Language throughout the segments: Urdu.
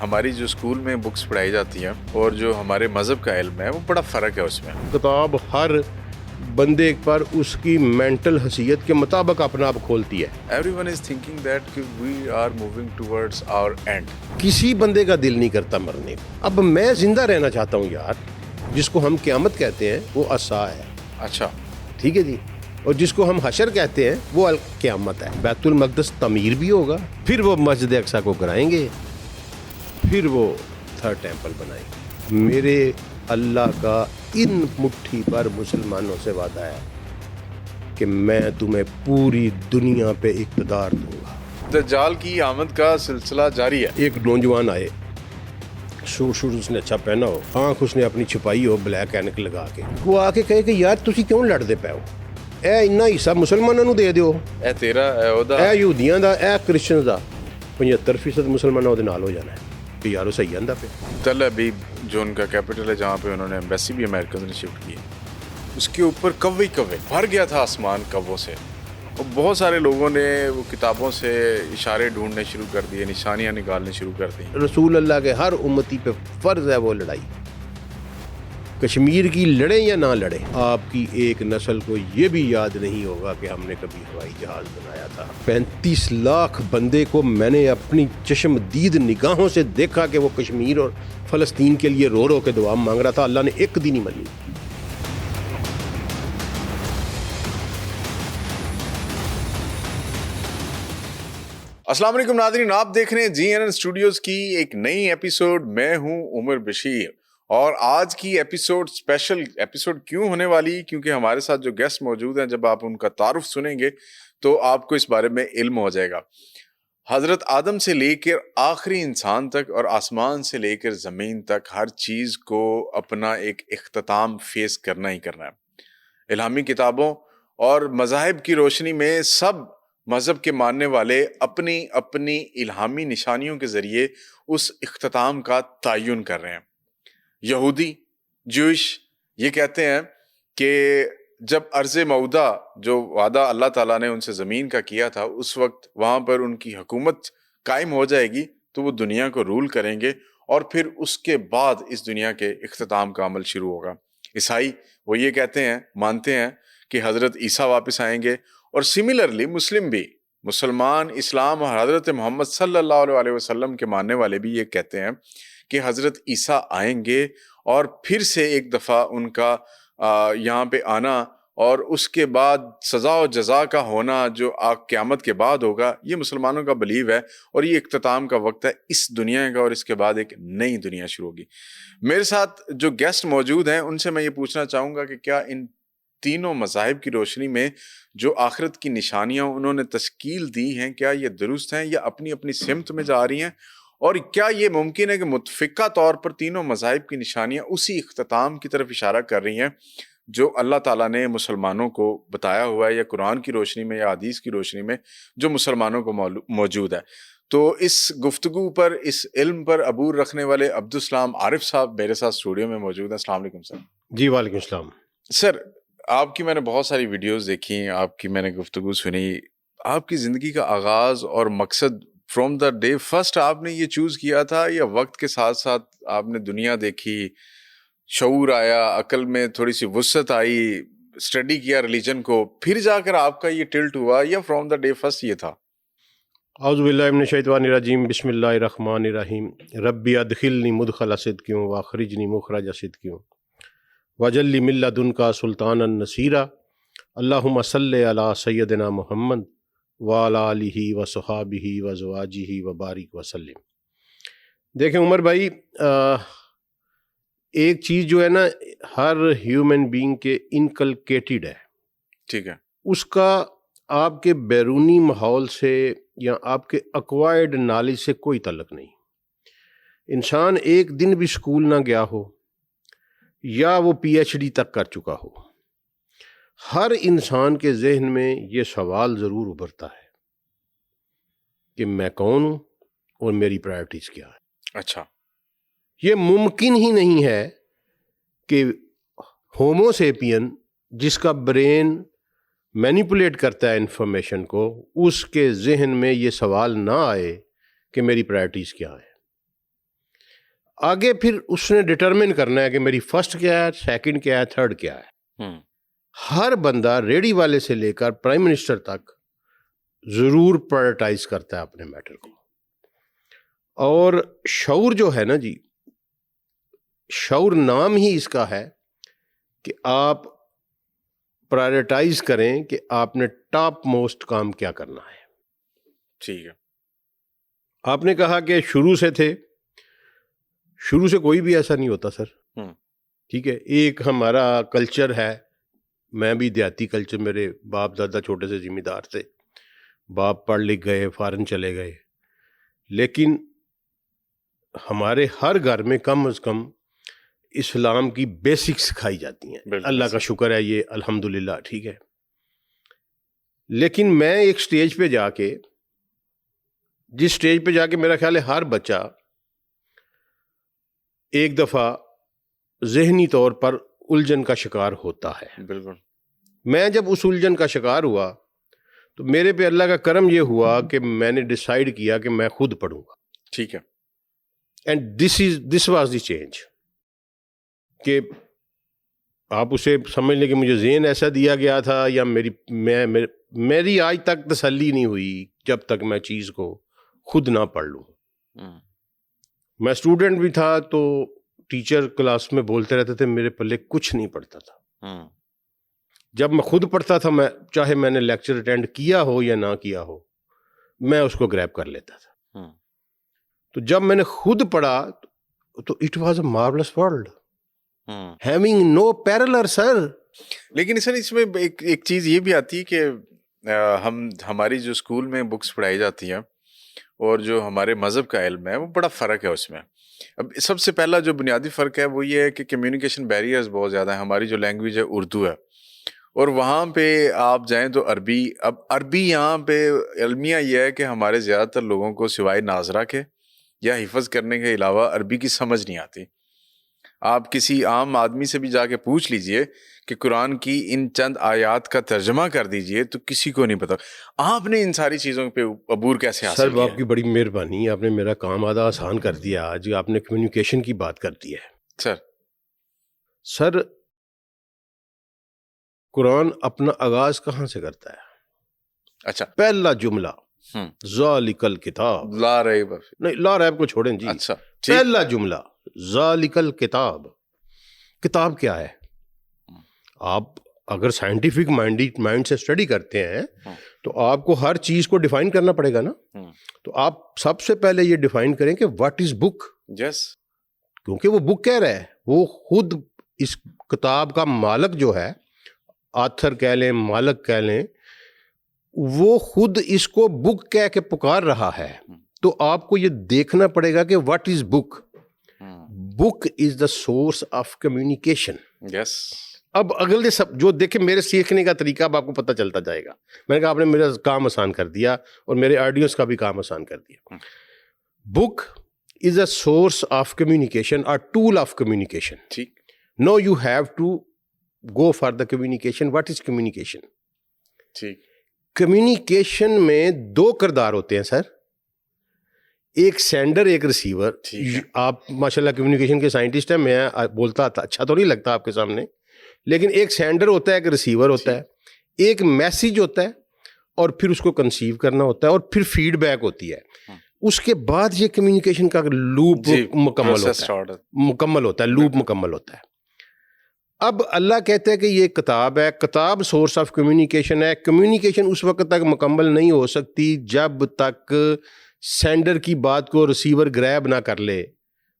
ہماری جو اسکول میں بکس پڑھائی جاتی ہیں اور جو ہمارے مذہب کا علم ہے وہ بڑا فرق ہے اس میں. کتاب ہر بندے پر اس کی مینٹل حیثیت کے مطابق اپنا آپ کھولتی ہے. Everyone is thinking that کہ we are moving towards our end. کسی بندے کا دل نہیں کرتا مرنے کو. اب میں زندہ رہنا چاہتا ہوں یار. جس کو ہم قیامت کہتے ہیں وہ عصا ہے. اچھا ٹھیک ہے جی. اور جس کو ہم حشر کہتے ہیں وہ القیامت ہے. بیت المقدس تعمیر بھی ہوگا, پھر وہ مسجد اقصی کو گرائیں گے, پھر وہ تھرڈ ٹیمپل بنائیں گے. میرے اللہ کا ان مٹھی پر مسلمانوں سے وعدہ ہے کہ میں تمہیں پوری دنیا پہ اقتدار دوں گا. دجال کی آمد کا سلسلہ جاری ہے. ایک نوجوان آئے, سوٹ اس نے اچھا پہنا ہو, آنکھ اس نے اپنی چھپائی ہو بلیک اینک لگا کے, وہ آ کے کہے کہ یار تسی کیوں لڑتے پے ہو, اے انہا حصہ مسلمانوں نو دے دیو, اے تیرا اے اودا, اے یہودیاں دا, اے کرسچنز دا. 75% مسلمانوں دے نال ہو جانا ہے کہ یارو صحیح آندا پہ. تل ابیب جو ان کا کیپٹل ہے جہاں پہ انہوں نے ایمبیسی بھی امریکہ نے شفٹ کی, اس کے اوپر کوے بھر گیا تھا آسمان کووں سے. اور بہت سارے لوگوں نے وہ کتابوں سے اشارے ڈھونڈنے شروع کر دیے, نشانیاں نکالنے شروع کر دی. رسول اللہ کے ہر امتی پہ فرض ہے وہ لڑائی. کشمیر کی لڑیں یا نہ لڑیں, آپ کی ایک نسل کو یہ بھی یاد نہیں ہوگا کہ ہم نے کبھی ہوائی جہاز بنایا تھا. 35 لاکھ بندے کو میں نے اپنی چشم دید نگاہوں سے دیکھا کہ وہ کشمیر اور فلسطین کے لیے رو رو کے دعا مانگ رہا تھا. اللہ نے ایک دن ہی منی. السلام علیکم ناظرین, آپ دیکھ رہے ہیں جی این این اسٹوڈیوز کی ایک نئی ایپیسوڈ. میں ہوں عمر بشیر, اور آج کی ایپیسوڈ اسپیشل ایپیسوڈ کیوں ہونے والی, کیونکہ ہمارے ساتھ جو گیسٹ موجود ہیں جب آپ ان کا تعارف سنیں گے تو آپ کو اس بارے میں علم ہو جائے گا. حضرت آدم سے لے کر آخری انسان تک اور آسمان سے لے کر زمین تک ہر چیز کو اپنا ایک اختتام فیس کرنا ہی کرنا ہے. الہامی کتابوں اور مذاہب کی روشنی میں سب مذہب کے ماننے والے اپنی اپنی الہامی نشانیوں کے ذریعے اس اختتام کا تعین کر رہے ہیں. یہودی جوئش یہ کہتے ہیں کہ جب ارض موعودہ جو وعدہ اللہ تعالیٰ نے ان سے زمین کا کیا تھا, اس وقت وہاں پر ان کی حکومت قائم ہو جائے گی تو وہ دنیا کو رول کریں گے, اور پھر اس کے بعد اس دنیا کے اختتام کا عمل شروع ہوگا. عیسائی وہ یہ کہتے ہیں, مانتے ہیں کہ حضرت عیسیٰ واپس آئیں گے, اور سملرلی مسلم بھی, مسلمان اسلام اور حضرت محمد صلی اللہ علیہ وسلم کے ماننے والے بھی یہ کہتے ہیں کہ حضرت عیسیٰ آئیں گے, اور پھر سے ایک دفعہ ان کا یہاں پہ آنا اور اس کے بعد سزا و جزا کا ہونا جو قیامت کے بعد ہوگا, یہ مسلمانوں کا بلیو ہے, اور یہ اختتام کا وقت ہے اس دنیا کا, اور اس کے بعد ایک نئی دنیا شروع ہوگی. میرے ساتھ جو گیسٹ موجود ہیں ان سے میں یہ پوچھنا چاہوں گا کہ کیا ان تینوں مذاہب کی روشنی میں جو آخرت کی نشانیاں انہوں نے تشکیل دی ہیں, کیا یہ درست ہیں یا اپنی اپنی سمت میں جا رہی ہیں, اور کیا یہ ممکن ہے کہ متفقہ طور پر تینوں مذاہب کی نشانیاں اسی اختتام کی طرف اشارہ کر رہی ہیں جو اللہ تعالیٰ نے مسلمانوں کو بتایا ہوا ہے, یا قرآن کی روشنی میں یا حدیث کی روشنی میں جو مسلمانوں کو موجود ہے. تو اس گفتگو پر, اس علم پر عبور رکھنے والے عبدالسلام عارف صاحب میرے ساتھ اسٹوڈیو میں موجود ہیں. السلام علیکم سر. جی وعلیکم السلام. سر, آپ کی میں نے بہت ساری ویڈیوز دیکھی, آپ کی میں نے گفتگو سنی. آپ کی زندگی کا آغاز اور مقصد فرام دا ڈے فرسٹ آپ نے یہ چوز کیا تھا, یا وقت کے ساتھ ساتھ آپ نے دنیا دیکھی, شعور آیا, عقل میں تھوڑی سی وسعت آئی, اسٹڈی کیا ریلیجن کو, پھر جا کر آپ کا یہ ٹلٹ ہوا, یا فرام دا ڈے فرسٹ یہ تھا؟ اعوذ باللہ من الشیطان الرجیم, بسم اللہ الرحمن الرحیم. ربی ادخلنی مدخل صدق واخرجنی مخرج صدق واجعل لی من لدنک سلطانا نصیرا. اللہم صلی علی سیدنا محمد وعلی آلہ وصحابہ وازواجہ وبارک وسلم. دیکھیں عمر بھائی, ایک چیز جو ہے نا ہر ہیومن بینگ کے انکلکیٹڈ ہے, ٹھیک ہے, اس کا آپ کے بیرونی ماحول سے یا آپ کے ایکوائرڈ نالج سے کوئی تعلق نہیں. انسان ایک دن بھی اسکول نہ گیا ہو یا وہ پی ایچ ڈی تک کر چکا ہو, ہر انسان کے ذہن میں یہ سوال ضرور ابھرتا ہے کہ میں کون ہوں اور میری پرائرٹیز کیا ہے. اچھا, یہ ممکن ہی نہیں ہے کہ ہومو سیپین جس کا برین مینیپولیٹ کرتا ہے انفارمیشن کو, اس کے ذہن میں یہ سوال نہ آئے کہ میری پرائرٹیز کیا ہے. آگے پھر اس نے ڈٹرمن کرنا ہے کہ میری فرسٹ کیا ہے, سیکنڈ کیا ہے, تھرڈ کیا ہے. ہر بندہ ریڈی والے سے لے کر پرائم منسٹر تک ضرور پرائرٹائز کرتا ہے اپنے میٹر کو. اور شعور جو ہے نا جی, شعور نام ہی اس کا ہے کہ آپ پرائرٹائز کریں کہ آپ نے ٹاپ موسٹ کام کیا کرنا ہے. ٹھیک ہے. آپ نے کہا کہ شروع سے تھے, شروع سے کوئی بھی ایسا نہیں ہوتا سر. ٹھیک ہے, ایک ہمارا کلچر ہے, میں بھی دیہاتی کلچر, میرے باپ دادا چھوٹے سے ذمہ دار تھے, باپ پڑھ لکھ گئے, فارن چلے گئے, لیکن ہمارے ہر گھر میں کم از کم اسلام کی بیسکس سکھائی جاتی ہیں. اللہ کا شکر ہے یہ الحمدللہ ٹھیک ہے. لیکن میں ایک سٹیج پہ جا کے, جس سٹیج پہ جا کے میرا خیال ہے ہر بچہ ایک دفعہ ذہنی طور پر الجھن کا شکار ہوتا ہے. بالکل. میں جب اس الجھن کا شکار ہوا تو میرے پہ اللہ کا کرم یہ ہوا کہ میں نے ڈیسائیڈ کیا کہ میں خود پڑھوں گا. ٹھیک ہے. And this was the change. کہ آپ اسے سمجھ لیں کہ مجھے ذہن ایسا دیا گیا تھا, یا میری آج تک تسلی نہیں ہوئی جب تک میں چیز کو خود نہ پڑھ لوں. میں اسٹوڈنٹ بھی تھا تو ٹیچر کلاس میں بولتے رہتے تھے, میرے پلے کچھ نہیں پڑتا تھا. جب میں خود پڑھتا تھا, میں چاہے میں نے لیکچر اٹینڈ کیا ہو یا نہ کیا ہو, میں اس کو گریب کر لیتا تھا. تو جب میں نے خود پڑھا تو it was a marvels world having no parallel sir. لیکن سر اس میں ایک چیز یہ بھی آتی ہے کہ ہماری جو اسکول میں بکس پڑھائی جاتی ہیں اور جو ہمارے مذہب کا علم ہے وہ بڑا فرق ہے اس میں. اب سب سے پہلا جو بنیادی فرق ہے وہ یہ ہے کہ کمیونیکیشن بیریئرز بہت زیادہ ہیں. ہماری جو لینگویج ہے اردو ہے, اور وہاں پہ آپ جائیں تو عربی. اب عربی یہاں پہ المیہ یہ ہے کہ ہمارے زیادہ تر لوگوں کو سوائے ناظرہ کے یا حفظ کرنے کے علاوہ عربی کی سمجھ نہیں آتی. آپ کسی عام آدمی سے بھی جا کے پوچھ لیجئے کہ قرآن کی ان چند آیات کا ترجمہ کر دیجئے تو کسی کو نہیں پتا. آپ نے ان ساری چیزوں پہ عبور کیسے حاصل کیا؟ سر آپ کی بڑی مہربانی, آپ نے میرا کام آدھا آسان کر دیا. آج آپ نے کمیونیکیشن کی بات کر دی ہے. سر قرآن اپنا آغاز کہاں سے کرتا ہے؟ اچھا, پہلا جملہ ذالک الکتاب لا ریب نہیں, لا ریب کو چھوڑیں جی. اچھا, پہلا جملہ ذالک الکتاب. کتاب کیا ہے؟ آپ اگر سائنٹیفک مائنڈ سے اسٹڈی کرتے ہیں تو آپ کو ہر چیز کو ڈیفائن کرنا پڑے گا نا. تو آپ سب سے پہلے یہ ڈیفائن کریں کہ واٹ از بک. یس, کیونکہ وہ بک کہہ رہا ہے, وہ خود اس کتاب کا مالک جو ہے, آتھر کہہ لیں, مالک کہہ لیں, وہ خود اس کو بک کہہ کے پکار رہا ہے. تو آپ کو یہ دیکھنا پڑے گا کہ what is book. Book is the source of communication. Yes. اب اگلے سب جو دیکھیں میرے سیکھنے کا طریقہ اب آپ کو پتہ چلتا جائے گا. میں نے کہا آپ نے میرا کام آسان کر دیا اور میرے آڈینس کا بھی کام آسان کر دیا. Book is a source of communication اور ٹول آف کمیونیکیشن. ٹھیک. Now you have to go for the communication. What is communication? ٹھیک. کمیونیکیشن میں دو کردار ہوتے ہیں سر, ایک سینڈر ایک ریسیور. آپ ماشاءاللہ کمیونیکیشن کے سائنٹسٹ ہیں, میں بولتا تھا اچھا تو نہیں لگتا آپ کے سامنے, لیکن ایک سینڈر ہوتا ہے, ایک ریسیور ہوتا ہے. ایک میسیج ہوتا ہے اور پھر اس کو کنسیو کرنا ہوتا ہے اور پھر فیڈ بیک ہوتی ہے. اس کے بعد یہ کمیونیکیشن کا لوپ مکمل ہوتا ہے. لوپ مکمل ہوتا ہے. اب اللہ کہتے ہیں کہ یہ کتاب ہے, کتاب سورس آف کمیونیکیشن ہے. کمیونیکیشن اس وقت تک مکمل نہیں ہو سکتی جب تک سینڈر کی بات کو ریسیور گریب نہ کر لے.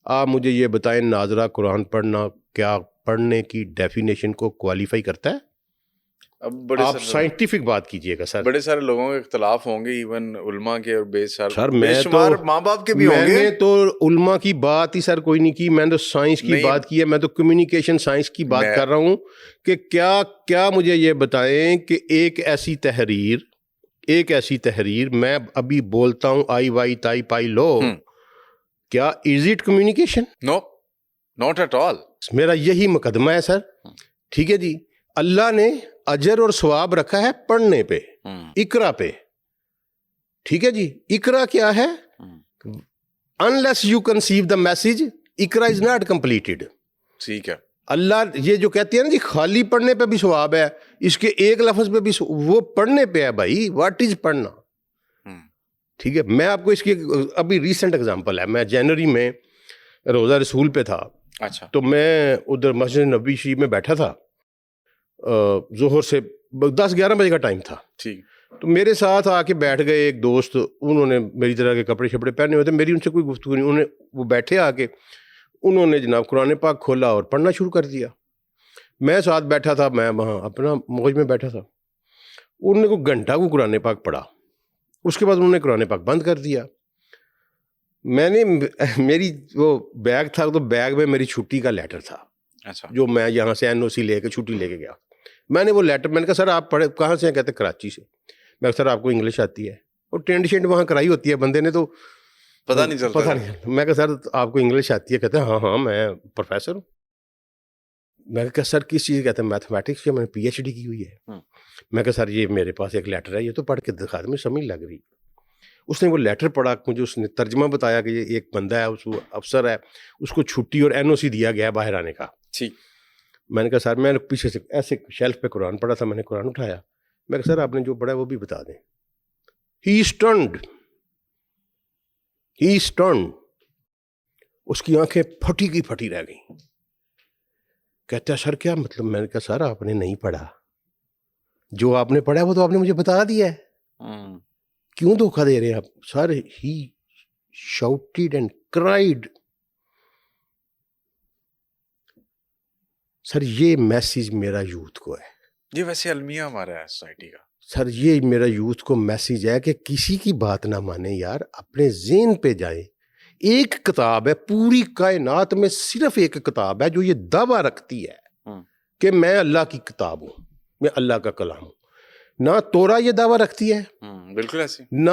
آپ مجھے یہ بتائیں, ناظرہ قرآن پڑھنا کیا پڑھنے کی ڈیفینیشن کو کوالیفائی کرتا ہے؟ اب آپ سائنٹیفک بات کیجئے گا سر. بڑے سارے لوگوں کے اختلاف ہوں گے, ایون علماء کے اور بے شمار ماں باپ کے بھی ہوں گے. میں نے تو علماء کی بات ہی سر کوئی نہیں کی, میں نے تو سائنس کی بات کی ہے. میں تو کمیونیکیشن سائنس کی بات کر رہا ہوں کہ کیا مجھے یہ بتائیں کہ ایک ایسی تحریر میں ابھی بولتا ہوں آئی وائی تائی پائی لو, کیا is it communication? No, not at all. میرا یہی مقدمہ ہے سر. ٹھیک ہے جی, اللہ نے اجر اور ثواب رکھا ہے پڑھنے پہ, اقرا پہ. ٹھیک ہے جی, اقرا کیا ہے؟ unless you conceive the message Iqra is not completed. ٹھیک ہے. اللہ یہ جو کہتے ہیں نا جی خالی پڑھنے پہ بھی ثواب ہے, اس کے ایک لفظ پہ بھی وہ پڑھنے پہ ہے بھائی. واٹ از پڑھنا؟ ٹھیک ہے. میں آپ کو اس کی ابھی ریسنٹ اگزامپل ہے. میں جنوری میں روزہ رسول پہ تھا. اچھا. تو میں ادھر مسجد نبوی شریف میں بیٹھا تھا, ظہر سے 10-11 بجے کا ٹائم تھا. ٹھیک. تو میرے ساتھ آ کے بیٹھ گئے ایک دوست, انہوں نے میری طرح کے کپڑے شپڑے پہنے ہوئے تھے, میری ان سے کوئی گفتگو نہیں. وہ بیٹھے آ کے, انہوں نے جناب قرآن پاک کھولا اور پڑھنا شروع کر دیا. میں ساتھ بیٹھا تھا, میں وہاں اپنا موج میں بیٹھا تھا. انہوں نے کوئی گھنٹہ کو قرآن پاک پڑھا, اس کے بعد انہوں نے قرآن پاک بند کر دیا. میں نے میری وہ بیگ تھا, تو بیگ میں میری چھٹی کا لیٹر تھا. اچھا. جو میں یہاں سے NOC لے کے چھٹی لے کے گیا. میں نے وہ لیٹر, میں نے کہا سر آپ پڑھے کہاں سے ہیں؟ کہتے کراچی سے. میں سر آپ کو انگلش آتی ہے؟ اور ٹینٹ شینٹ وہاں کرائی ہوتی ہے بندے نے, تو پتہ نہیں چلتا. میں کہا سر آپ کو انگلش آتی ہے؟ کہتے ہیں ہاں میں پروفیسر ہوں. میں کہا سر کس چیز؟ کہتے ہیں میتھمیٹکس کی, میں نے PhD کی ہوئی ہے. میں کہا سر یہ میرے پاس ایک لیٹر ہے, یہ تو پڑھ کے دکھا دیں, مجھے سمجھ لگ رہی. اس نے وہ لیٹر پڑھا, مجھے اس نے ترجمہ بتایا کہ یہ ایک بندہ ہے, اس کو افسر ہے, اس کو چھٹی اور NOC دیا گیا ہے باہر آنے کا. ٹھیک. میں نے کہا سر, میں نے پیچھے سے ایسے شیلف پہ قرآن پڑھا تھا, میں نے قرآن اٹھایا. میں کہا سر آپ نے جو پڑھا ہے وہ بھی بتا دیں. ہی اسٹنڈ. اس کی آنکھیں پھٹی کی پھٹی رہ گئیں. کہتا ہے سر کیا مطلب؟ میں نے کہا سر آپ نے نہیں پڑھا, جو آپ نے پڑھا ہے وہ تو آپ نے مجھے بتا دیا ہے, کیوں دھوکہ دے رہے ہیں آپ؟ سر ہی شاؤٹڈ اینڈ کرائیڈ. سر یہ میسیج میرا یوتھ کو ہے. یہ ویسے المیہ ہمارا ہے سوسائٹی کا. سر یہ میرا یوتھ کو میسیج ہے کہ کسی کی بات نہ مانیں یار, اپنے ذہن پہ جائیں. ایک کتاب ہے پوری کائنات میں, صرف ایک کتاب ہے جو یہ دعویٰ رکھتی ہے کہ میں اللہ کی کتاب ہوں, میں اللہ کا کلام ہوں. نہ تورا یہ دعویٰ رکھتی ہے, بالکل ایسے, نہ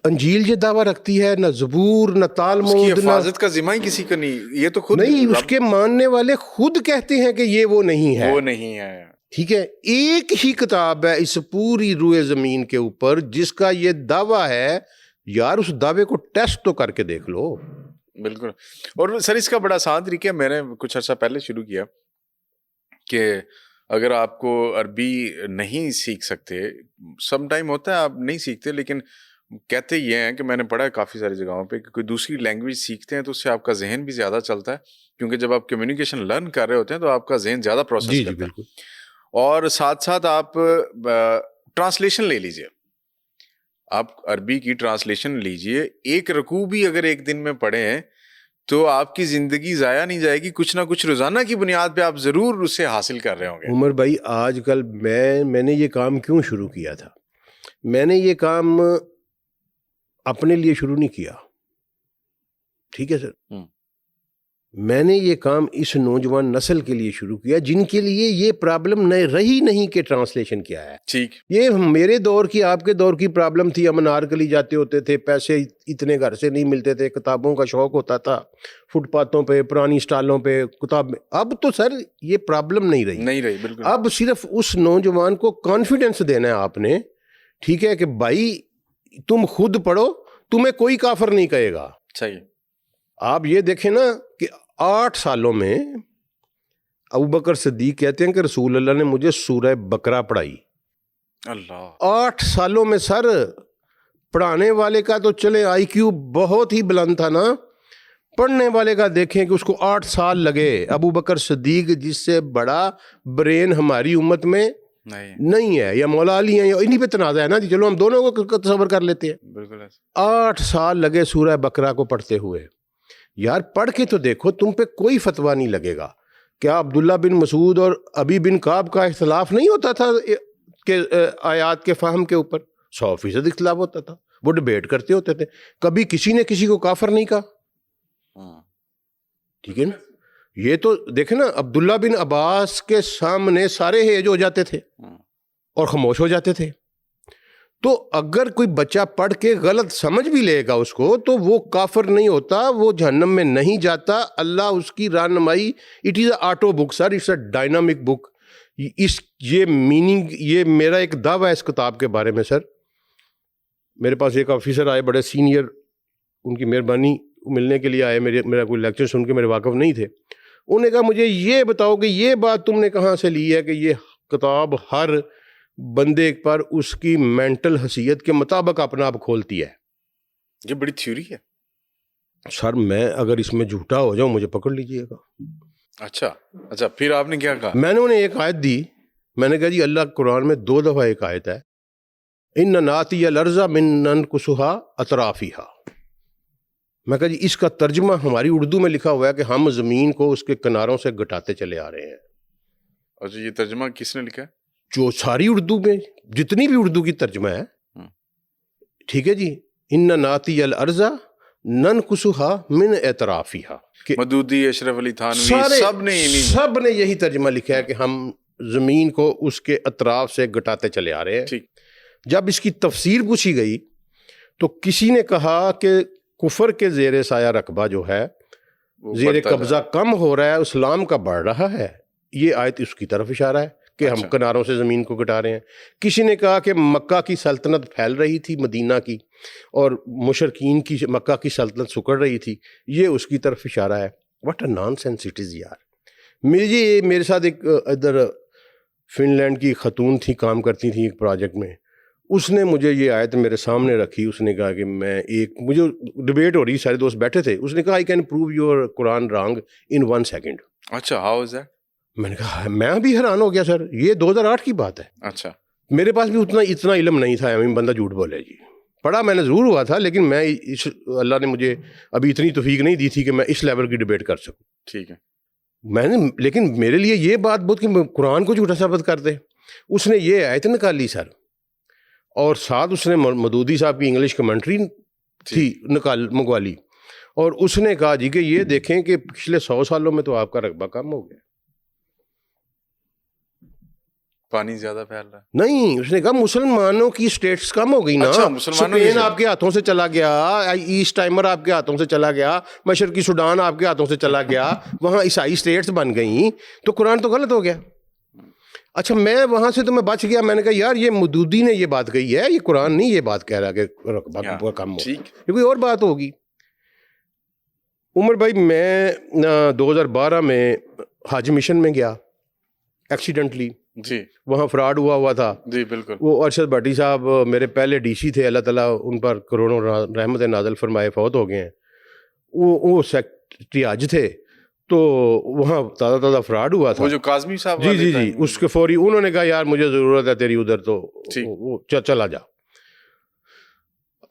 انجیل یہ دعویٰ رکھتی ہے, نہ زبور, نہ تالمود. حفاظت کا ذمہ ہی کسی کا نہیں, یہ تو خود نہیں, اس کے ماننے والے خود کہتے ہیں کہ یہ وہ نہیں ہے. وہ نہیں ہے. ٹھیک ہے. ایک ہی کتاب ہے اس پوری روئے زمین کے اوپر جس کا یہ دعویٰ ہے. یار اس دعوے کو ٹیسٹ تو کر کے دیکھ لو. بالکل. اور سر اس کا بڑا آسان طریقہ ہے, میں نے کچھ عرصہ پہلے شروع کیا کہ اگر آپ کو عربی نہیں سیکھ سکتے, سم ٹائم ہوتا ہے آپ نہیں سیکھتے, لیکن کہتے یہ ہیں کہ میں نے پڑھا ہے کافی ساری جگہوں پہ کہ کوئی دوسری لینگویج سیکھتے ہیں تو اس سے آپ کا ذہن بھی زیادہ چلتا ہے, کیونکہ جب آپ کمیونیکیشن لرن کر رہے ہوتے ہیں تو آپ کا ذہن زیادہ پروسیس کرتا ہے. اور ساتھ ساتھ آپ ٹرانسلیشن لے لیجئے, آپ عربی کی ٹرانسلیشن لیجئے. ایک رکوع بھی اگر ایک دن میں پڑھیں تو آپ کی زندگی ضائع نہیں جائے گی, کچھ نہ کچھ روزانہ کی بنیاد پہ آپ ضرور اسے حاصل کر رہے ہوں گے. عمر بھائی آج کل میں نے یہ کام کیوں شروع کیا تھا؟ میں نے یہ کام اپنے لیے شروع نہیں کیا, ٹھیک ہے سر. میں نے یہ کام اس نوجوان نسل کے لیے شروع کیا جن کے لیے یہ پرابلم رہی نہیں کہ ٹرانسلیشن کیا ہے. ٹھیک. یہ میرے دور کی, آپ کے دور کی پرابلم تھی. ہم انارکلی جاتے ہوتے تھے, پیسے اتنے گھر سے نہیں ملتے تھے, کتابوں کا شوق ہوتا تھا, فٹ پاتھوں پہ, پرانی اسٹالوں پہ کتاب. اب تو سر یہ پرابلم نہیں رہی. بالکل. اب صرف اس نوجوان کو کانفیڈنس دینا ہے آپ نے, ٹھیک ہے, کہ بھائی تم خود پڑھو, تمہیں کوئی کافر نہیں کہے گا. صحیح. آپ یہ دیکھیں نا کہ 8 سالوں میں ابوبکر صدیق کہتے ہیں کہ رسول اللہ نے مجھے سورہ بقرہ پڑھائی. اللہ. 8 سالوں میں سر. پڑھانے والے کا تو چلے IQ بہت ہی بلند تھا نا, پڑھنے والے کا دیکھیں کہ اس کو 8 سال لگے. ابوبکر صدیق جس سے بڑا برین ہماری امت میں نہیں ہے, یا مولا علی ہیں, یا انہی پہ تنازع ہے نا جی, چلو ہم دونوں کو تصور کر لیتے ہیں. بالکل. 8 سال لگے سورہ بقرہ کو پڑھتے ہوئے. یار پڑھ کے تو دیکھو, تم پہ کوئی فتویٰ نہیں لگے گا. کیا عبداللہ بن مسعود اور ابی بن کعب کا اختلاف نہیں ہوتا تھا کہ آیات کے فہم کے اوپر؟ 100% اختلاف ہوتا تھا. وہ ڈبیٹ کرتے ہوتے تھے, کبھی کسی نے کسی کو کافر نہیں کہا. ٹھیک ہے نا. یہ تو دیکھیں نا, عبداللہ بن عباس کے سامنے سارے ہیج ہو جاتے تھے اور خاموش ہو جاتے تھے. تو اگر کوئی بچہ پڑھ کے غلط سمجھ بھی لے گا اس کو, تو وہ کافر نہیں ہوتا, وہ جہنم میں نہیں جاتا. اللہ اس کی رہنمائی, it is a auto book sir, it's a dynamic book. یہ میننگ, یہ میرا ایک دعویٰ ہے اس کتاب کے بارے میں. سر میرے پاس ایک آفیسر آئے, بڑے سینئر, ان کی مہربانی, ملنے کے لیے آئے, میرا کوئی لیکچر سن کے میرے واقف نہیں تھے. انہوں نے کہا مجھے یہ بتاؤ کہ یہ بات تم نے کہاں سے لی ہے کہ یہ کتاب ہر بندے پر اس کی مینٹل حیثیت کے مطابق اپنا آپ کھولتی ہے. یہ بڑی تھیوری ہے. سر میں اگر اس میں جھوٹا ہو جاؤں مجھے پکڑ لیجئے گا. اچھا پھر آپ نے کیا کہا؟ میں نے انہیں ایک آیت دی. میں نے کہا جی اللہ قرآن میں 2 دفعہ ایک آیت ہے, ان ناتی الارض من ننقصها اطرافها. میں کہا جی اس کا ترجمہ ہماری اردو میں لکھا ہوا ہے کہ ہم زمین کو اس کے کناروں سے گٹاتے چلے آ رہے ہیں. اچھا یہ ترجمہ کس نے لکھا ہے؟ جو ساری اردو میں جتنی بھی اردو کی ترجمہ ہے, ٹھیک ہے جی, ان ناتی الارض ننقصها من اطرافها. مدودی, اشرف علی تھانوی, سب نے یہی ترجمہ لکھا ہے کہ ہم زمین کو اس کے اطراف سے گٹاتے چلے آ رہے ہیں. ٹھیک. جب اس کی تفسیر پوچھی گئی تو کسی نے کہا کہ کفر کے زیر سایہ رقبہ جو ہے, زیر قبضہ کم ہو رہا ہے, اسلام کا بڑھ رہا ہے. یہ آیت اس کی طرف اشارہ ہے کہ ہم کناروں سے زمین کو گٹا رہے ہیں. کسی نے کہا کہ مکہ کی سلطنت پھیل رہی تھی مدینہ کی, اور مشرکین کی مکہ کی سلطنت سکڑ رہی تھی, یہ اس کی طرف اشارہ ہے. What a naan sense it is یار. میرے ساتھ ایک ادھر فن لینڈ کی خاتون تھی, کام کرتی تھیں ایک پروجیکٹ میں. اس نے مجھے یہ آیت میرے سامنے رکھی. اس نے کہا کہ مجھے ڈبیٹ ہو رہی, سارے دوست بیٹھے تھے. اس نے کہا I can prove your Quran wrong in 1 second. اچھا, ہاؤ از دیٹ؟ میں نے کہا میں بھی حیران ہو گیا سر, یہ 2008 کی بات ہے. اچھا, میرے پاس بھی اتنا علم نہیں تھا. بندہ جھوٹ بولے جی. پڑھا میں نے ضرور ہوا تھا, لیکن میں اللہ نے مجھے ابھی اتنی توفیق نہیں دی تھی کہ میں اس لیول کی ڈبیٹ کر سکوں. ٹھیک ہے. میں نے, لیکن میرے لیے یہ بات بہت کہ قرآن کو جھوٹا ثابت کر دے. اس نے یہ آیت نکال لی سر, اور ساتھ اس نے مودودی صاحب کی انگلش کمنٹری تھی منگوا لی, اور اس نے کہا جی کہ یہ دیکھیں کہ پچھلے 100 سالوں میں تو آپ کا رقبہ کم ہو گیا, پانی زیادہ پھیل رہا ہے. نہیں, اس نے کہا مسلمانوں کی اسٹیٹس کم ہو گئی نا. اسپین آپ کے ہاتھوں سے چلا گیا, ایسٹ ٹائمر آپ کے ہاتھوں سے چلا گیا, مشرقی سوڈان آپ کے ہاتھوں سے چلا گیا, وہاں عیسائی اسٹیٹس بن گئیں, تو قرآن تو غلط ہو گیا. اچھا میں وہاں سے تو میں بچ گیا. میں نے کہا یار یہ مودودی نے یہ بات کہی ہے, یہ قرآن نہیں یہ بات کہہ رہا کہ رقبہ کم ہو, یہ کوئی اور بات ہوگی. عمر بھائی میں 2012 میں حج مشن میں گیا ایکسیڈنٹلی. جی, وہاں فراڈ ہوا تھا. جی بالکل. وہ ارشد بھٹی صاحب میرے پہلے ڈی سی تھے, اللہ تعالیٰ ان پر کروڑوں رحمت نازل فرمائے, فوت ہو گئے ہیں. وہ سیکٹری حج تھے, تو وہاں تازہ فراڈ ہوا تھا. وہ جو کاظمی صاحب, جی اس کے فوری انہوں نے کہا یار مجھے ضرورت ہے تیری ادھر, تو چلا جا.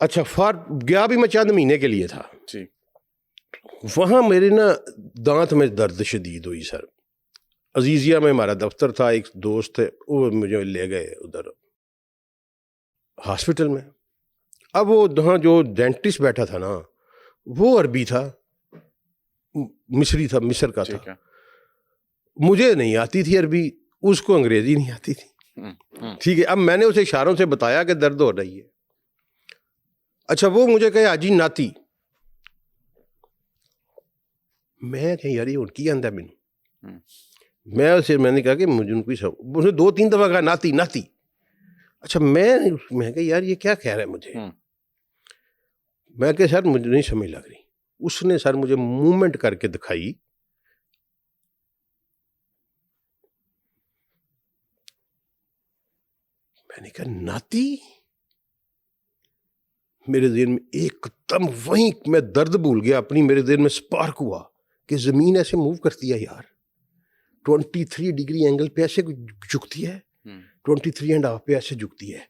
اچھا گیا بھی میں چند مہینے کے لیے تھا. جی. وہاں میرے نا دانت میں درد شدید ہوئی سر. عزیزیہ میں ہمارا دفتر تھا, ایک دوست تھے, وہ مجھے لے گئے ادھر ہاسپٹل میں. اب وہ وہاں جو ڈینٹسٹ بیٹھا تھا نا, وہ عربی تھا, مصری تھا, مصر کا تھا. مجھے نہیں آتی تھی عربی, اس کو انگریزی نہیں آتی تھی. ٹھیک ہے, اب میں نے اسے اشاروں سے بتایا کہ درد ہو رہی ہے. اچھا وہ مجھے کہے آجی ناتی. میں کہ یار یہ ان کی آندہ میں نے کہا کہ مجھے ان کو اس نے 2-3 دفعہ کہا ناتی ناتی. اچھا میں کہ یار یہ کیا کہہ رہا ہے مجھے. میں کہ سر مجھے نہیں سمجھ لگ رہی. اس نے سر مجھے موومنٹ کر کے دکھائی. میں نے کہا ناتی. میرے ذہن میں ایک دم وہیں میں درد بھول گیا اپنی, میرے ذہن میں سپارک ہوا کہ زمین ایسے موو کرتی ہے یار, 23 ڈگری اینگل پہ ایسے جھکتی ہے, 23.5 پہ ایسے جھکتی ہے,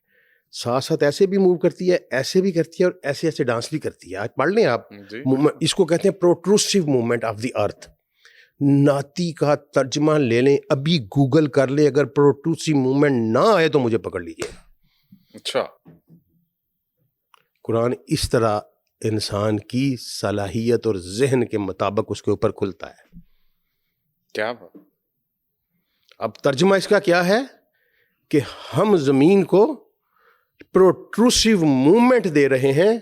ساتھ ساتھ ایسے بھی موو کرتی ہے, ایسے بھی کرتی ہے, اور ایسے ایسے ڈانس بھی کرتی ہے. آج پڑھ لیں آپ, اس کو کہتے ہیں پروٹروسیو موومنٹ آف دی ارتھ. ناتی کا ترجمہ لے لیں, ابھی گوگل کر لیں, اگر پروٹروسیو موومنٹ نہ آئے تو مجھے پکڑ لیجیے. اچھا, قرآن اس طرح انسان کی صلاحیت اور ذہن کے مطابق اس کے اوپر کھلتا ہے. کیا اب ترجمہ اس کا کیا ہے کہ ہم زمین کو پروٹروسیو موومنٹ دے رہے ہیں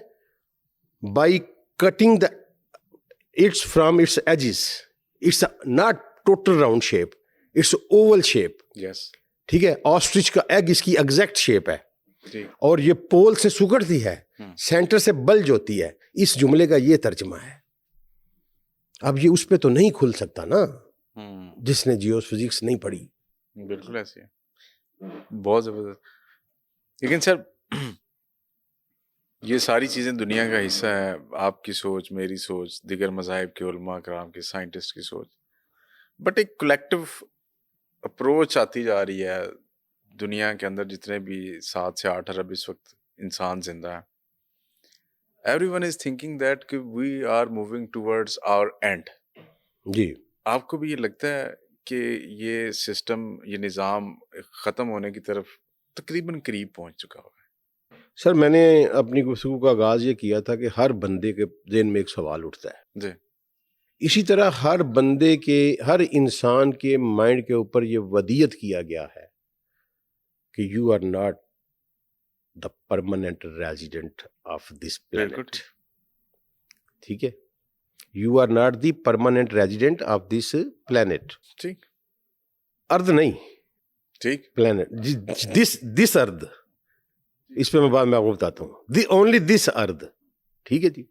by cutting the its from its edges. It's not total round shape, it's oval shape. Yes, ٹھیک ہے. آسٹرچ کا ایگ اس کی ایگزیکٹ شیپ ہے, اور یہ پول سے سکڑتی ہے, سینٹر سے بلج ہوتی ہے. اس جملے کا یہ ترجمہ ہے. اب یہ اس پہ تو نہیں کھل سکتا نا ہوں، جس نے جیو فزکس نہیں پڑھی. بالکل ایسے ہے، بہت زبردست. لیکن سر یہ ساری چیزیں دنیا کا حصہ ہے، آپ کی سوچ، میری سوچ، دیگر مذاہب کے علماء کرام کے، سائنٹسٹ کی سوچ، بٹ ایک کولیکٹیو اپروچ آتی جا رہی ہے دنیا کے اندر. جتنے بھی 7 سے 8 ارب اس وقت انسان زندہ ہیں، every one is thinking that کہ we are moving towards our end. جی آپ کو بھی یہ لگتا ہے کہ یہ سسٹم، یہ نظام ختم ہونے کی طرف تقریباً قریب پہنچ چکا ہوا ہے؟ سر، میں نے اپنی گفتگو کا آغاز یہ کیا تھا کہ ہر بندے کے ذہن میں ایک سوال اٹھتا ہے. جی. اسی طرح ہر بندے کے، ہر انسان کے مائنڈ کے اوپر یہ ودیت کیا گیا ہے کہ you are not the permanent resident of this plant. ٹھیک ہے، you are not the permanent resident of this plant. ٹھیک ارد نہیں، ٹھیک. پلانٹ، دس ارد. اس پہ میں بعد میں آپ کو بتاتا ہوں. دی اونلی دس ارد. ٹھیک ہے جی.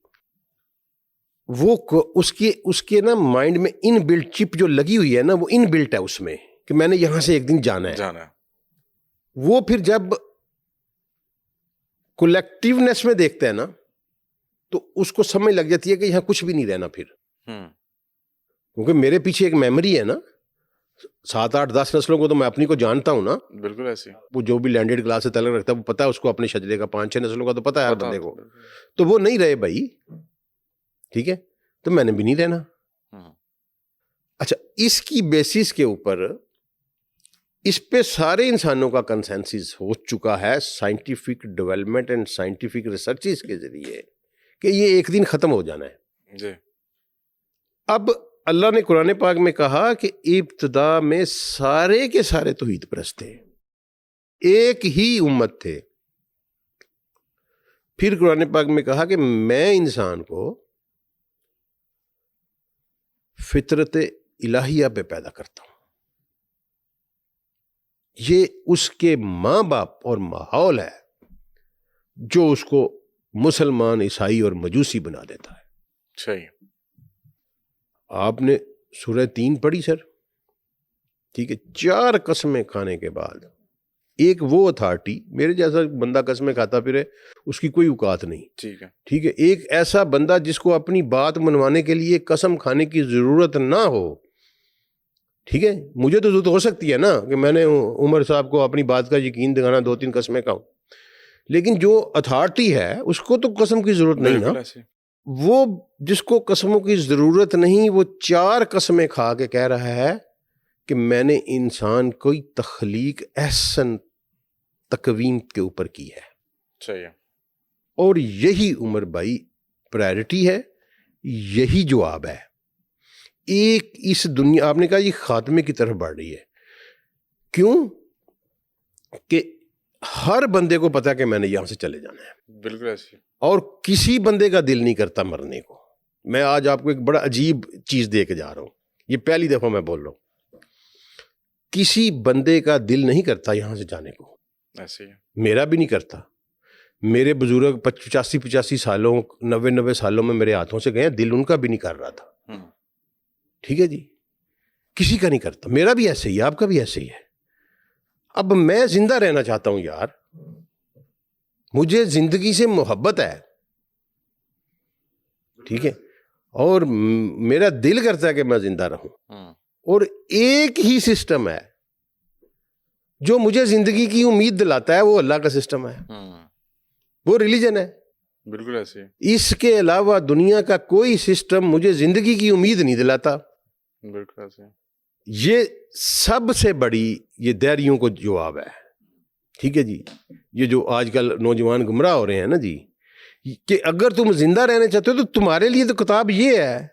وہ اس کے نا مائنڈ میں ان بلٹ چپ جو لگی ہوئی ہے نا، وہ ان بلٹ ہے اس میں کہ میں نے یہاں سے ایک دن جانا ہے. وہ پھر جب کولیکٹیونیس میں دیکھتا ہے نا تو اس کو سمجھ لگ جاتی ہے کہ یہاں کچھ بھی نہیں رہنا پھر. کیونکہ میرے پیچھے ایک میموری ہے نا، 7 8 10 نسلوں کو تو میں اپنی کو جانتا ہوں نا. بالکل ایسے. وہ جو بھی لینڈڈ کلاس سے تعلق رکھتا ہے وہ پتا ہے اس کو اپنے شجرے کا. 5 6 نسلوں کا تو پتا ہے ہر بندے کو. تو وہ نہیں رہے بھائی. ٹھیک ہے، تو میں نے بھی نہیں رہنا. اچھا، اس کی بیسس کے اوپر اس پہ سارے انسانوں کا کنسنسس ہو چکا ہے scientific development and scientific researches کے ذریعے کہ یہ ایک دن ختم ہو جانا ہے. جی. اب اللہ نے قرآن پاک میں کہا کہ ابتدا میں سارے کے سارے توحید پرست تھے، ایک ہی امت تھے. پھر قرآن پاک میں کہا کہ میں انسان کو فطرت الہیہ پہ پیدا کرتا ہوں. یہ اس کے ماں باپ اور ماحول ہے جو اس کو مسلمان، عیسائی اور مجوسی بنا دیتا ہے. صحیح. آپ نے سورہ 3 پڑھی سر؟ ٹھیک ہے. 4 قسمیں کھانے کے بعد ایک وہ اتھارٹی، میرے جیسا بندہ قسمیں کھاتا پھرے، اس کی کوئی اوقات نہیں. ٹھیک ہے. ٹھیک ہے. ایک ایسا بندہ جس کو اپنی بات منوانے کے لیے قسم کھانے کی ضرورت نہ ہو. ٹھیک ہے. مجھے تو ضرورت ہو سکتی ہے نا کہ میں نے عمر صاحب کو اپنی بات کا یقین دکھانا 2 3 قسمیں کھاؤں، لیکن جو اتھارٹی ہے اس کو تو قسم کی ضرورت نہیں نا. وہ جس کو قسموں کی ضرورت نہیں، وہ 4 قسمیں کھا کے کہہ رہا ہے کہ میں نے انسان کوئی تخلیق احسن تقویم کے اوپر کی ہے. صحیح ہے. اور یہی عمر بھائی پرائرٹی ہے، یہی جواب ہے. ایک اس دنیا، آپ نے کہا یہ خاتمے کی طرف بڑھ رہی ہے. کیوں؟ کہ ہر بندے کو پتا کہ میں نے یہاں سے چلے جانا ہے. بالکل ایسے. اور کسی بندے کا دل نہیں کرتا مرنے کو. میں آج آپ کو ایک بڑا عجیب چیز دے کے جا رہا ہوں، یہ پہلی دفعہ میں بول رہا ہوں. کسی بندے کا دل نہیں کرتا یہاں سے جانے کو. ایسے. میرا بھی نہیں کرتا. میرے بزرگ 85 سالوں 90 سالوں میں میرے ہاتھوں سے گئے، دل ان کا بھی نہیں کر رہا تھا. ٹھیک ہے جی. کسی کا نہیں کرتا. میرا بھی ایسے ہی، آپ کا بھی ایسے ہی ہے. اب میں زندہ رہنا چاہتا ہوں یار، مجھے زندگی سے محبت ہے. ٹھیک ہے. اور میرا دل کرتا ہے کہ میں زندہ رہوں. اور ایک ہی سسٹم ہے جو مجھے زندگی کی امید دلاتا ہے، وہ اللہ کا سسٹم ہے، وہ ریلیجن ہے. بالکل ایسے. اس کے علاوہ دنیا کا کوئی سسٹم مجھے زندگی کی امید نہیں دلاتا. بالکل ایسے. یہ سب سے بڑی یہ دیریوں کو جواب ہے. ٹھیک ہے جی. یہ جو آج کل نوجوان گمراہ ہو رہے ہیں نا جی، کہ اگر تم زندہ رہنا چاہتے ہو تو تمہارے لیے تو کتاب یہ ہے،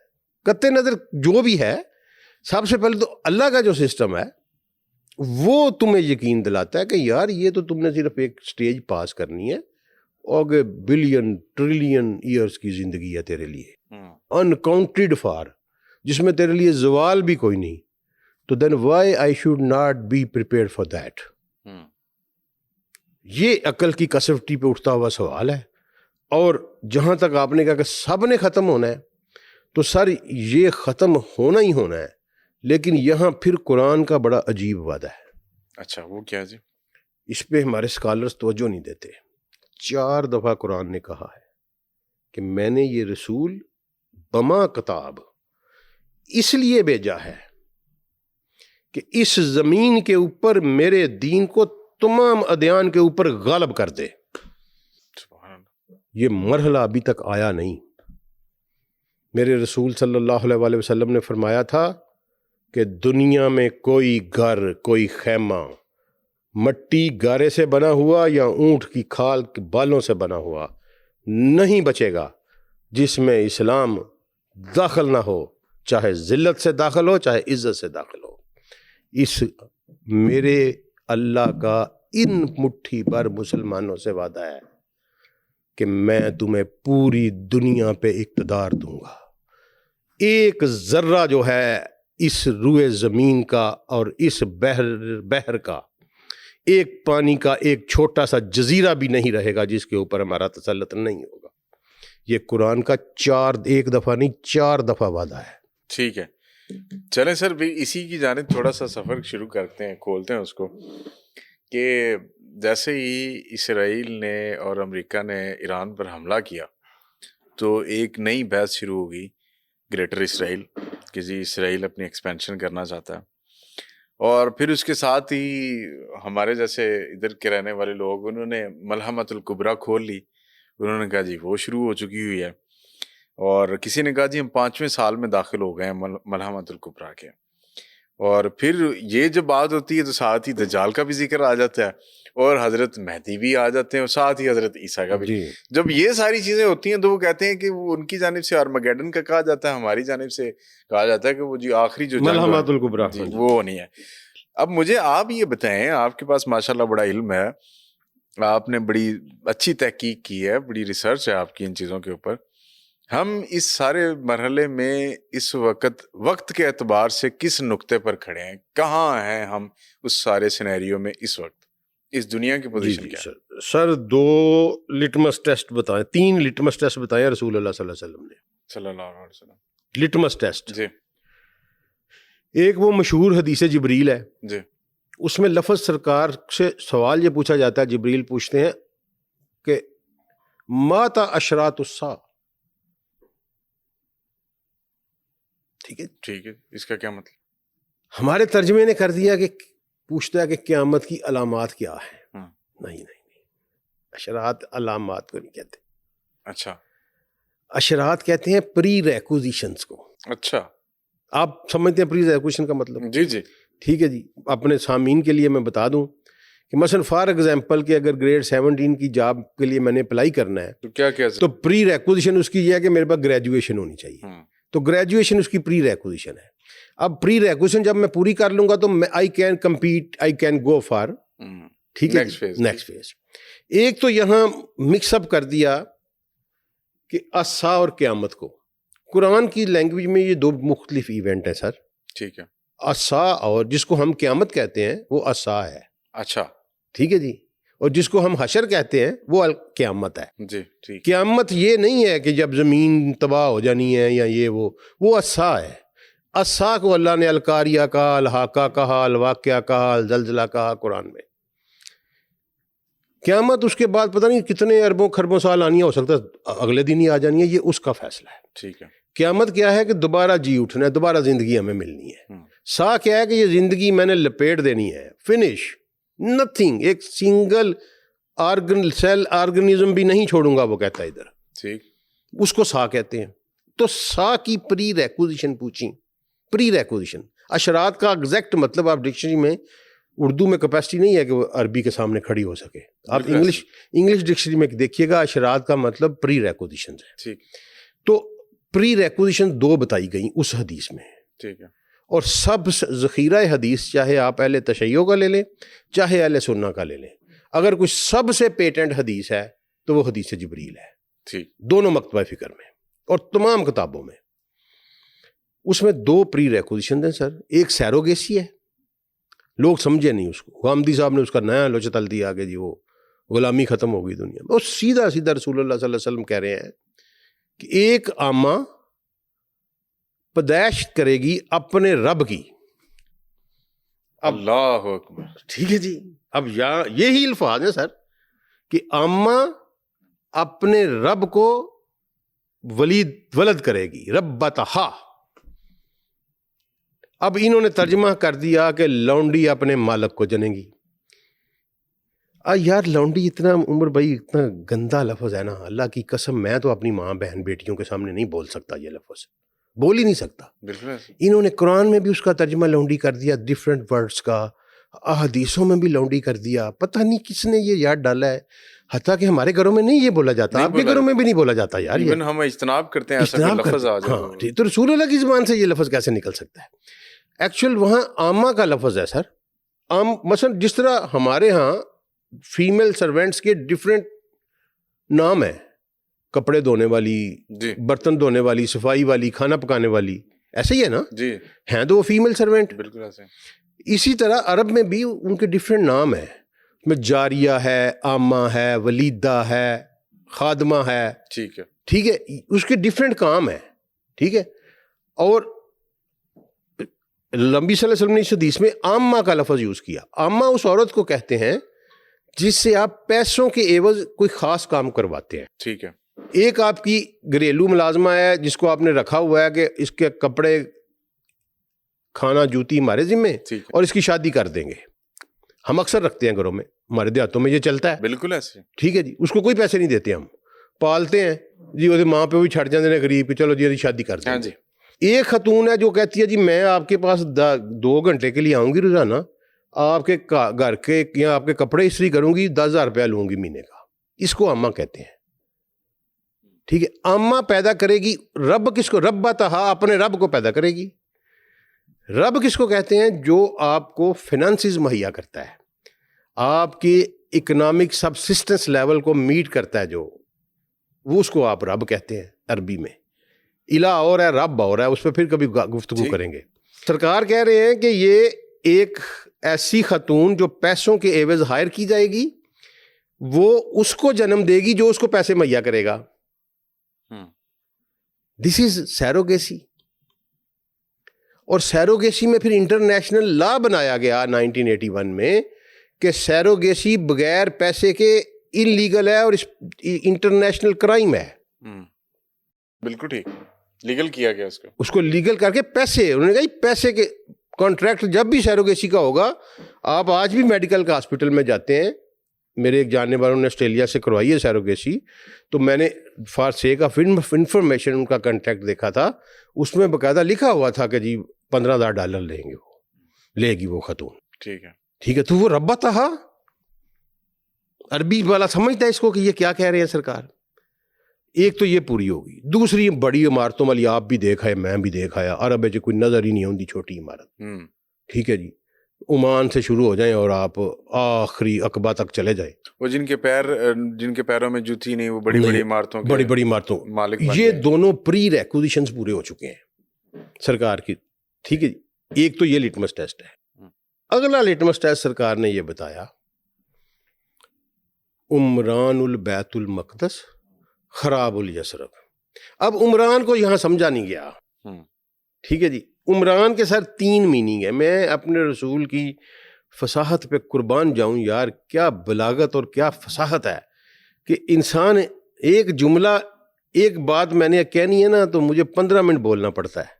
قطع نظر جو بھی ہے، سب سے پہلے تو اللہ کا جو سسٹم ہے وہ تمہیں یقین دلاتا ہے کہ یار یہ تو تم نے صرف ایک سٹیج پاس کرنی ہے، اور بلین ٹریلین ایئرز کی زندگی ہے تیرے لیے، انکاؤنٹڈ فار، جس میں تیرے لیے زوال بھی کوئی نہیں. تو then why I should not be prepared for that. یہ عقل کی کسوٹی پہ اٹھتا ہوا سوال ہے. اور جہاں تک آپ نے کہا کہ سب نے ختم ہونا ہے، تو سر یہ ختم ہونا ہی ہونا ہے، لیکن یہاں پھر قرآن کا بڑا عجیب وعدہ ہے۔ اچھا وہ کیا جی؟ اس پہ ہمارے اسکالرز توجہ نہیں دیتے۔ 4 دفعہ قرآن نے کہا ہے کہ میں نے یہ رسول بما کتاب اس لیے بھیجا ہے کہ اس زمین کے اوپر میرے دین کو تمام ادیان کے اوپر غالب کر دے۔ سبحان اللہ۔ یہ مرحلہ ابھی تک آیا نہیں۔ میرے رسول صلی اللہ علیہ وآلہ وسلم نے فرمایا تھا کہ دنیا میں کوئی گھر، کوئی خیمہ مٹی گارے سے بنا ہوا یا اونٹ کی کھال کے بالوں سے بنا ہوا نہیں بچے گا جس میں اسلام داخل نہ ہو، چاہے ذلت سے داخل ہو چاہے عزت سے داخل ہو۔ اس میرے اللہ کا ان مٹھی بھر مسلمانوں سے وعدہ ہے کہ میں تمہیں پوری دنیا پہ اقتدار دوں گا۔ ایک ذرہ جو ہے اس روئے زمین کا اور اس بحر کا، ایک پانی کا ایک چھوٹا سا جزیرہ بھی نہیں رہے گا جس کے اوپر ہمارا تسلط نہیں ہوگا۔ یہ قرآن کا 1 دفعہ نہیں 4 دفعہ وعدہ ہے۔ ٹھیک ہے، چلیں سر بھی اسی کی جانب تھوڑا سا سفر شروع کرتے ہیں، کھولتے ہیں اس کو، کہ جیسے ہی اسرائیل نے اور امریکہ نے ایران پر حملہ کیا تو ایک نئی بحث شروع ہو گئی، گریٹر اسرائیل، کہ جی اسرائیل اپنی ایکسپینشن کرنا چاہتا ہے، اور پھر اس کے ساتھ ہی ہمارے جیسے ادھر کے رہنے والے لوگ انہوں نے ملحمۃ الکبریٰ کھول لی، انہوں نے کہا جی وہ شروع ہو چکی ہوئی ہے، اور کسی نے کہا جی ہم 5ویں سال میں داخل ہو گئے ہیں ملحمۃ الکبریٰ کے، اور پھر یہ جب بات ہوتی ہے تو ساتھ ہی دجال کا بھی ذکر آ جاتا ہے اور حضرت مہدی بھی آ جاتے ہیں اور ساتھ ہی حضرت عیسیٰ کا بھی۔ جب یہ ساری چیزیں ہوتی ہیں تو وہ کہتے ہیں کہ وہ ان کی جانب سے آرمگیڈن کا کہا جاتا ہے، ہماری جانب سے کہا جاتا ہے کہ وہ جی آخری جو ملحمۃ الکبریٰ جی وہ نہیں ہے۔ اب مجھے آپ یہ بتائیں، آپ کے پاس ماشاءاللہ بڑا علم ہے، آپ نے بڑی اچھی تحقیق کی ہے، بڑی ریسرچ ہے آپ کی ان چیزوں کے اوپر، ہم اس سارے مرحلے میں اس وقت کے اعتبار سے کس نقطے پر کھڑے ہیں، کہاں ہیں ہم اس سارے سینیریو میں اس وقت، اس دنیا کی پوزیشن کیا ہے؟ سر 2 لٹمس ٹیسٹ بتائیں، 3 لٹمس ٹیسٹ بتائیں رسول اللہ صلی اللہ علیہ وسلم نے، صلی اللہ علیہ وسلم۔ لٹمس ٹیسٹ جی ایک وہ مشہور حدیث جبریل ہے، جی اس میں لفظ سرکار سے سوال یہ پوچھا جاتا ہے، جبریل پوچھتے ہیں کہ ماتا اشراط الساعہ، ٹھیک ہے، ٹھیک ہے، اس کا کیا مطلب؟ ہمارے ترجمے نے کر دیا کہ پوچھتا ہے کہ قیامت کی علامات کیا ہے۔ نہیں، اشراط علامات کو نہیں کہتے، اچھا اشراط کہتے ہیں پری ریکوزیشنز کو۔ اچھا آپ سمجھتے ہیں پری ریکوزیشن کا مطلب؟ جی جی ٹھیک ہے جی، اپنے سامعین کے لیے میں بتا دوں کہ مثلا فار ایگزامپل کہ اگر گریڈ 17 کی جاب کے لیے میں نے اپلائی کرنا ہے تو کیا تو پری ریکوزیشن اس کی یہ ہے کہ میرے پاس گریجویشن ہونی چاہیے، تو گریجویشن اس کی پری ریکوزیشن ہے۔ اب پری ریکوزیشن جب میں پوری کر لوں گا تو میں I can compete, I can go for, ٹھیک ہے، نیکسٹ فیز۔ ایک تو یہاں مکس اپ کر دیا کہ عصا اور قیامت کو، قرآن کی لینگویج میں یہ 2 مختلف ایونٹ ہیں سر، ٹھیک ہے، عصا اور جس کو ہم قیامت کہتے ہیں وہ عصا ہے، اچھا ٹھیک ہے جی، اور جس کو ہم حشر کہتے ہیں وہ قیامت ہے۔ جی ٹھیک، قیامت یہ نہیں ہے کہ جب زمین تباہ ہو جانی ہے یا یہ وہ عصا ہے۔ عصا کو اللہ نے القاریہ کہا، الحاقہ کہا، الواقعہ کہا، الزلزلہ کہا قرآن میں۔ قیامت اس کے بعد پتہ نہیں کتنے اربوں خربوں سال آنی ہے، ہو سکتا ہے اگلے دن ہی آ جانی ہے، یہ اس کا فیصلہ ہے۔ ٹھیک ہے، قیامت کیا ہے کہ دوبارہ جی اٹھنا ہے، دوبارہ زندگی ہمیں ملنی ہے۔ سا کیا ہے کہ یہ زندگی میں نے لپیٹ دینی ہے، فنش، نتھنگ، ایک سنگل سیل آرگنزم بھی نہیں چھوڑوں گا، وہ کہتا ہے ادھر، ٹھیک، اس کو سا کہتے ہیں۔ تو سا کی پری ریکوزیشن پوچھی، پری ریکوزیشن اشراط کا ایگزیکٹ مطلب آپ ڈکشنری میں، اردو میں کیپیسٹی نہیں ہے کہ وہ عربی کے سامنے کھڑی ہو سکے، آپ انگلش ڈکشنری میں دیکھیے گا، اشراط کا مطلب پری ریکوزیشن ہے۔ ٹھیک، تو پری ریکوزیشن 2 بتائی گئیں اس حدیث میں، ٹھیک ہے، اور سب ذخیرہ حدیث چاہے آپ اہل تشیع کا لے لیں چاہے اہل سنہ کا لے لیں، اگر کوئی سب سے پیٹنٹ حدیث ہے تو وہ حدیث جبریل ہے، ٹھیک، دونوں مکتبہ فکر میں اور تمام کتابوں میں۔ اس میں 2 پری ریکوزیشن ہیں سر، ایک سیروگیسی ہے، لوگ سمجھے نہیں اس کو، غامدی صاحب نے اس کا نیا لوچ تل دیا کہ جی وہ غلامی ختم ہو گئی دنیا میں، اور سیدھا رسول اللہ صلی اللہ علیہ وسلم کہہ رہے ہیں کہ ایک عامہ پیدائش کرے گی اپنے رب کی. اللہ اکبر. ٹھیک ہے جی. اب یہی الفاظ ہیں سر کہ اماں اپنے رب کو ولد کرے گی, ربتہا. اب انہوں نے ترجمہ کر دیا کہ لونڈی اپنے مالک کو جنے گی. یار لونڈی اتنا, عمر بھائی اتنا گندا لفظ ہے نا, اللہ کی قسم میں تو اپنی ماں بہن بیٹیوں کے سامنے نہیں بول سکتا, یہ لفظ بول ہی نہیں سکتا. بالکل. انہوں نے قرآن میں بھی اس کا ترجمہ لونڈی کر دیا, ڈفرینٹ ورڈز کا. احادیثوں میں بھی لونڈی کر دیا. پتہ نہیں کس نے یہ یاد ڈالا ہے. حتیٰ کہ ہمارے گھروں میں نہیں یہ بولا جاتا, آپ کے گھروں میں بھی نہیں بولا جاتا یار. ایون ہم اجتناب کرتے ہیں ایسا کوئی لفظ آ جائے. ہاں, تو رسول اللہ کی زبان سے یہ لفظ کیسے نکل سکتا ہے؟ ایکچوئل وہاں عامہ کا لفظ ہے سر. مثلا جس طرح ہمارے ہاں فیمیل سروینٹس کے ڈفرینٹ نام ہیں, کپڑے دھونے والی, برتن دھونے والی, صفائی والی, کھانا پکانے والی, ایسے ہی ہے نا جی, ہیں تو وہ فیمیل سروینٹ. بالکل ایسے. اسی طرح عرب میں بھی ان کے ڈفرینٹ نام ہیں. میں جاریہ ہے, عامہ ہے, ولیدہ ہے, خادمہ ہے. ٹھیک ہے, ٹھیک ہے, اس کے ڈفرینٹ کام ہیں. ٹھیک ہے. اور نبی صلی اللہ علیہ وسلم نے اس حدیث میں عامہ کا لفظ یوز کیا. عامہ اس عورت کو کہتے ہیں جس سے آپ پیسوں کے عوض کوئی خاص کام کرواتے ہیں. ٹھیک ہے. ایک آپ کی گھریلو ملازمہ ہے جس کو آپ نے رکھا ہوا ہے کہ اس کے کپڑے, کھانا, جوتی ہمارے ذمے, اور اس کی شادی کر دیں گے. ہم اکثر رکھتے ہیں گھروں میں, ہمارے دیہاتوں میں یہ چلتا ہے. بالکل ایسے. ٹھیک ہے جی. اس کو کوئی پیسے نہیں دیتے, ہم پالتے ہیں جی, وہ ماں پہ بھی چھٹ جاتے ہیں غریب, چلو جی شادی کر دیں. جی. ایک خاتون ہے جو کہتی ہے جی میں آپ کے پاس 2 گھنٹے کے لیے آؤں گی روزانہ, آپ کے گھر کے یا آپ کے کپڑے استری کروں گی, 10,000 روپیہ لوں گی مہینے کا. اس کو اماں کہتے ہیں. ٹھیک ہے. اماں پیدا کرے گی. رب کس کو؟ ربتہا, اپنے رب کو پیدا کرے گی. رب کس کو کہتے ہیں؟ جو آپ کو فائنانسز مہیا کرتا ہے, آپ کے اکنامک سبسسٹنس لیول کو میٹ کرتا ہے, جو وہ اس کو آپ رب کہتے ہیں عربی میں. الہ اور ہے, رب اور ہے, اس پہ پھر کبھی گفتگو کریں گے. سرکار کہہ رہے ہیں کہ یہ ایک ایسی خاتون جو پیسوں کے عوض ہائر کی جائے گی, وہ اس کو جنم دے گی جو اس کو پیسے مہیا کرے گا. دس از سیروگیسی. اور سیروگیسی میں پھر انٹرنیشنل لا بنایا گیا 1981 میں کہ سیروگیسی بغیر پیسے کے انلیگل ہے اور انٹرنیشنل کرائم ہے. بالکل ٹھیک, لیگل کیا گیا اس کو لیگل کر کے پیسے, انہوں نے کہا پیسے کے کانٹریکٹ جب بھی سیروگیسی کا ہوگا. آپ آج بھی میڈیکل کا ہاسپٹل میں جاتے ہیں, میرے ایک جاننے والوں نے آسٹریلیا سے کروائی ہے سیروگیسی, تو میں نے فار سیک آف انفارمیشن ان کا کانٹریکٹ دیکھا تھا, اس میں باقاعدہ لکھا ہوا تھا کہ جی $15,000 لیں گے, وہ لے گی وہ خاتون. ٹھیک ہے. ٹھیک ہے. تو وہ ربتہا, عربی والا سمجھتا ہے اس کو کہ یہ کیا کہہ رہے ہیں سرکار. ایک تو یہ پوری ہوگی. دوسری بڑی عمارتوں والی آپ بھی دیکھا ہے, میں بھی دیکھا ہے, عرب ہے کوئی نظر ہی نہیں ہوتی چھوٹی عمارت. ٹھیک ہے جی. عمان سے شروع ہو جائیں اور آپ آخری عقبہ تک چلے جائیں. وہ جن کے پیروں میں جوتی نہیں, وہ بڑی بڑی عمارتوں مالک. یہ دونوں پری ریکوزیشنز پورے ہو چکے ہیں سرکار کی. ٹھیک ہے جی. ایک تو یہ لٹمس ٹیسٹ ہے. اگلا لٹمس ٹیسٹ سرکار نے یہ بتایا, عمران البیت المقدس خراب الیسرب. اب عمران کو یہاں سمجھا نہیں گیا. ٹھیک ہے جی. عمران کے سر 3 میننگ ہے. میں اپنے رسول کی فصاحت پہ قربان جاؤں یار, کیا بلاغت اور کیا فصاحت ہے کہ انسان ایک جملہ, ایک بات میں نے کہنی ہے نا تو مجھے 15 منٹ بولنا پڑتا ہے.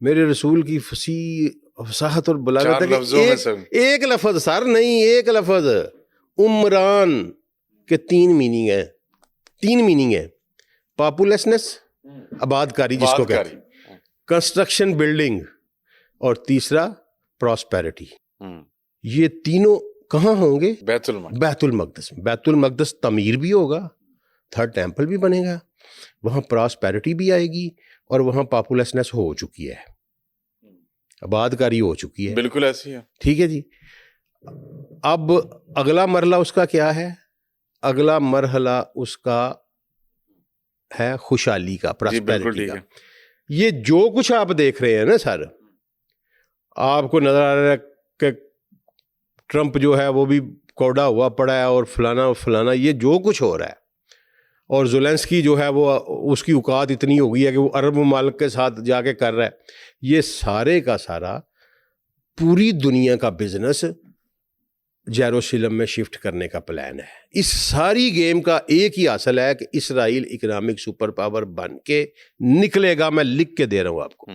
میرے رسول کی فصیح فصاحت اور بلاغت ہے کہ ایک لفظ سر نہیں, ایک لفظ عمران کے 3 میننگ ہیں. 3 میننگ ہے. پاپولیسنس, آباد کاری جس کو کہتے ہیں, کنسٹرکشن بلڈنگ, اور تیسرا پراسپیرٹی. یہ تینوں کہاں ہوں گے؟ بیت المقدس. بیت المقدس تعمیر بھی ہوگا, 3rd ٹیمپل بھی بنے گا, وہاں پراسپیرٹی بھی آئے گی, اور وہاں پاپولیسنس ہو چکی ہے, آباد کاری ہو چکی ہے. بالکل ایسی ہے. ٹھیک ہے جی. اب اگلا مرحلہ اس کا کیا ہے؟ اگلا مرحلہ اس کا ہے خوشحالی کا, پراسپیرٹی کا. یہ جو کچھ آپ دیکھ رہے ہیں نا سر, آپ کو نظر آ رہا ہے کہ ٹرمپ جو ہے وہ بھی کوڑا ہوا پڑا ہے, اور فلانا فلانا, یہ جو کچھ ہو رہا ہے, اور زیلنسکی جو ہے وہ اس کی اوقات اتنی ہو گئی ہے کہ وہ عرب ممالک کے ساتھ جا کے کر رہا ہے. یہ سارے کا سارا پوری دنیا کا بزنس جیروسلم میں شفٹ کرنے کا پلان ہے. اس ساری گیم کا ایک ہی حاصل ہے کہ اسرائیل اکنامک سپر پاور بن کے نکلے گا. میں لکھ کے دے رہا ہوں آپ کو.